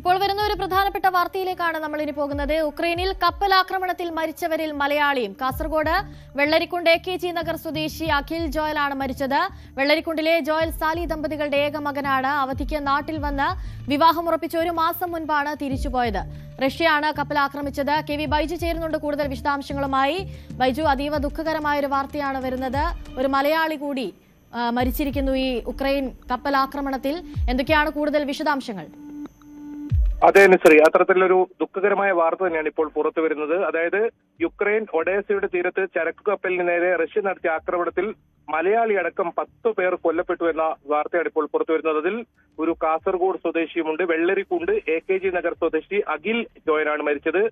ഇപ്പോൾ വരുന്ന ഒരു പ്രധാനപ്പെട്ട വാർത്തയിലേക്കാണ് നമ്മൾ ഇനി പോകുന്നത്. ഉക്രൈനിൽ കപ്പലാക്രമണത്തിൽ മരിച്ചവരിൽ മലയാളിയും. കാസർഗോഡ് വെള്ളരിക്കുണ്ട് AKG നഗർ സ്വദേശി അഖിൽ ജോയൽ ആണ് മരിച്ചത്. വെള്ളരിക്കുണ്ടിലെ ജോയൽ സാലി ദമ്പതികളുടെ ഏക മകനാണ്. അവധിക്ക് നാട്ടിൽ വന്ന് വിവാഹമുറപ്പിച്ച ഒരു മാസം മുൻപാണ് തിരിച്ചുപോയത്. റഷ്യയാണ് കപ്പൽ ആക്രമിച്ചത്. KV ബൈജു ചേരുന്നുണ്ട് കൂടുതൽ വിശദാംശങ്ങളുമായി. ബൈജു, അതീവ ദുഃഖകരമായ ഒരു വാർത്തയാണ് വരുന്നത്. ഒരു മലയാളി കൂടി മരിച്ചിരിക്കുന്നു ഈ ഉക്രൈൻ കപ്പൽ ആക്രമണത്തിൽ. എന്തൊക്കെയാണ് കൂടുതൽ വിശദാംശങ്ങൾ? അതെ നസ്രി, അത്തരത്തിലൊരു ദുഃഖകരമായ വാർത്ത തന്നെയാണ് ഇപ്പോൾ പുറത്തു വരുന്നത്. അതായത് യുക്രൈൻ ഒഡേസയുടെ തീരത്ത് ചരക്കു കപ്പലിന് നേരെ റഷ്യ നടത്തിയ ആക്രമണത്തിൽ മലയാളി അടക്കം 10 പേർ കൊല്ലപ്പെട്ടു എന്ന വാർത്തയാണ് ഇപ്പോൾ പുറത്തു വരുന്നത്. അതിൽ ഒരു കാസർഗോഡ് സ്വദേശിയുമുണ്ട്. വെള്ളരിക്കുണ്ട് AKG നഗർ സ്വദേശി അഖിൽ ജോയലാണ് മരിച്ചത്.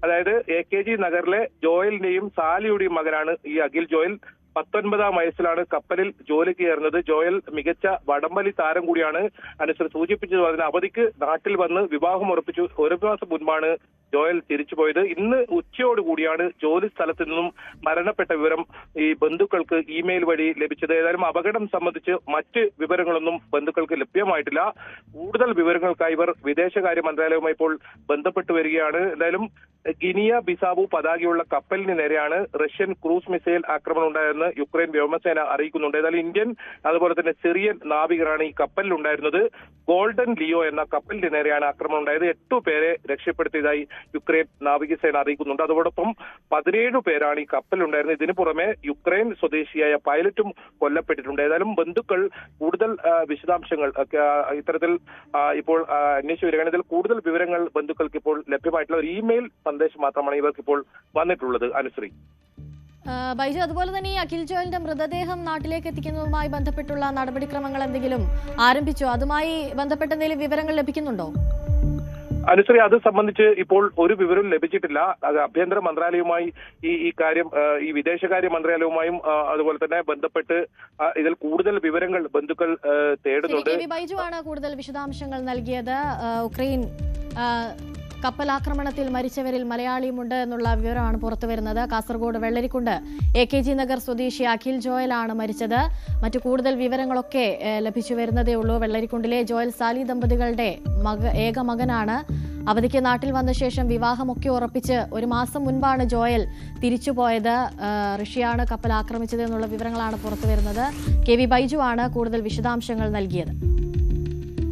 അതായത് AKG നഗറിലെ ജോയലിന്റെയും സാലിയുടെയും മകനാണ് ഈ അഖിൽ ജോയൽ. 19-ാം വയസ്സിലാണ് കപ്പലിൽ ജോലിക്ക് ചേർന്നത്. ജോയൽ മികച്ച വടംവലി താരം കൂടിയാണ്. അനുസരിച്ച് സൂചിപ്പിച്ചത് അതിന് അവധിക്ക് നാട്ടിൽ വന്ന് വിവാഹം ഉറപ്പിച്ചു. ഒരു മാസം മുൻപാണ് ജോയൽ തിരിച്ചുപോയത്. ഇന്ന് ഉച്ചയോടുകൂടിയാണ് ജോലി സ്ഥലത്ത് നിന്നും മരണപ്പെട്ട വിവരം ഈ ബന്ധുക്കൾക്ക് ഇമെയിൽ വഴി ലഭിച്ചത്. ഏതായാലും അപകടം സംബന്ധിച്ച് മറ്റ് വിവരങ്ങളൊന്നും ബന്ധുക്കൾക്ക് ലഭ്യമായിട്ടില്ല. കൂടുതൽ വിവരങ്ങൾക്കായി ഇവർ വിദേശകാര്യ മന്ത്രാലയവുമായി ഇപ്പോൾ ബന്ധപ്പെട്ടു വരികയാണ്. എന്തായാലും ഗിനിയ ബിസാവു പതാകയുള്ള കപ്പലിന് നേരെയാണ് റഷ്യൻ ക്രൂസ് മിസൈൽ ആക്രമണം ഉണ്ടായെന്ന് യുക്രൈൻ വ്യോമസേന അറിയിക്കുന്നുണ്ട്. ഏതായാലും ഇന്ത്യൻ അതുപോലെ തന്നെ സിറിയൻ നാവികരാണ് ഈ കപ്പലിലുണ്ടായിരുന്നത്. ഗോൾഡൻ ലിയോ എന്ന കപ്പലിന് നേരെയാണ് ആക്രമണം ഉണ്ടായത്. 8 പേരെ രക്ഷപ്പെടുത്തിയതായി യുക്രൈൻ നാവികസേന അറിയിക്കുന്നുണ്ട്. അതോടൊപ്പം 17 പേരാണ് ഈ കപ്പലുണ്ടായിരുന്നത്. ഇതിനു പുറമെ യുക്രൈൻ സ്വദേശിയായ പൈലറ്റും കൊല്ലപ്പെട്ടിട്ടുണ്ട്. ഏതായാലും ബന്ധുക്കൾ കൂടുതൽ വിശദാംശങ്ങൾ ഇത്തരത്തിൽ ഇപ്പോൾ അന്വേഷിച്ചു വരികയാണ്. ഇതിൽ കൂടുതൽ വിവരങ്ങൾ ബന്ധുക്കൾക്ക് ഇപ്പോൾ ലഭ്യമായിട്ടുള്ള ഒരു ഇമെയിൽ സന്ദേശം മാത്രമാണ് ഇവർക്ക് ഇപ്പോൾ വന്നിട്ടുള്ളത്. അനുശ്രീ, ബൈജു, അതുപോലെ തന്നെ ഈ അഖിൽ ജോയലിന്റെ മൃതദേഹം നാട്ടിലേക്ക് എത്തിക്കുന്നതുമായി ബന്ധപ്പെട്ടുള്ള നടപടിക്രമങ്ങൾ എന്തെങ്കിലും ആരംഭിച്ചോ? അതുമായി ബന്ധപ്പെട്ട എന്തെങ്കിലും വിവരങ്ങൾ ലഭിക്കുന്നുണ്ടോ? അനുശ്രീ, അത് സംബന്ധിച്ച് ഇപ്പോൾ ഒരു വിവരവും ലഭിച്ചിട്ടില്ല. ആഭ്യന്തര മന്ത്രാലയവുമായി ഈ കാര്യം ഈ വിദേശകാര്യ മന്ത്രാലയവുമായും അതുപോലെ തന്നെ ബന്ധപ്പെട്ട് ഇതിൽ കൂടുതൽ വിവരങ്ങൾ ബന്ധുക്കൾ തേടുന്നുണ്ട്. ബൈജു ആണ് കൂടുതൽ വിശദാംശങ്ങൾ നൽകിയത്. ഉക്രൈൻ കപ്പലാക്രമണത്തിൽ മരിച്ചവരിൽ മലയാളിയുമുണ്ട് എന്നുള്ള വിവരമാണ് പുറത്തുവരുന്നത്. കാസർഗോഡ് വെള്ളരിക്കുണ്ട് AKG നഗർ സ്വദേശി അഖിൽ ജോയലാണ് മരിച്ചത്. മറ്റു കൂടുതൽ വിവരങ്ങളൊക്കെ ലഭിച്ചു വരുന്നതേ ഉള്ളൂ. വെള്ളരിക്കുണ്ടിലെ ജോയൽ സാലി ദമ്പതികളുടെ ഏക മകനാണ്. അവധിക്ക് നാട്ടിൽ വന്ന ശേഷം വിവാഹമൊക്കെ ഉറപ്പിച്ച് ഒരു മാസം മുൻപാണ് ജോയൽ തിരിച്ചുപോയത്. റഷ്യയാണ് കപ്പൽ ആക്രമിച്ചത് എന്നുള്ള വിവരങ്ങളാണ് പുറത്തുവരുന്നത്. KV ബൈജു ആണ് കൂടുതൽ വിശദാംശങ്ങൾ നൽകിയത്.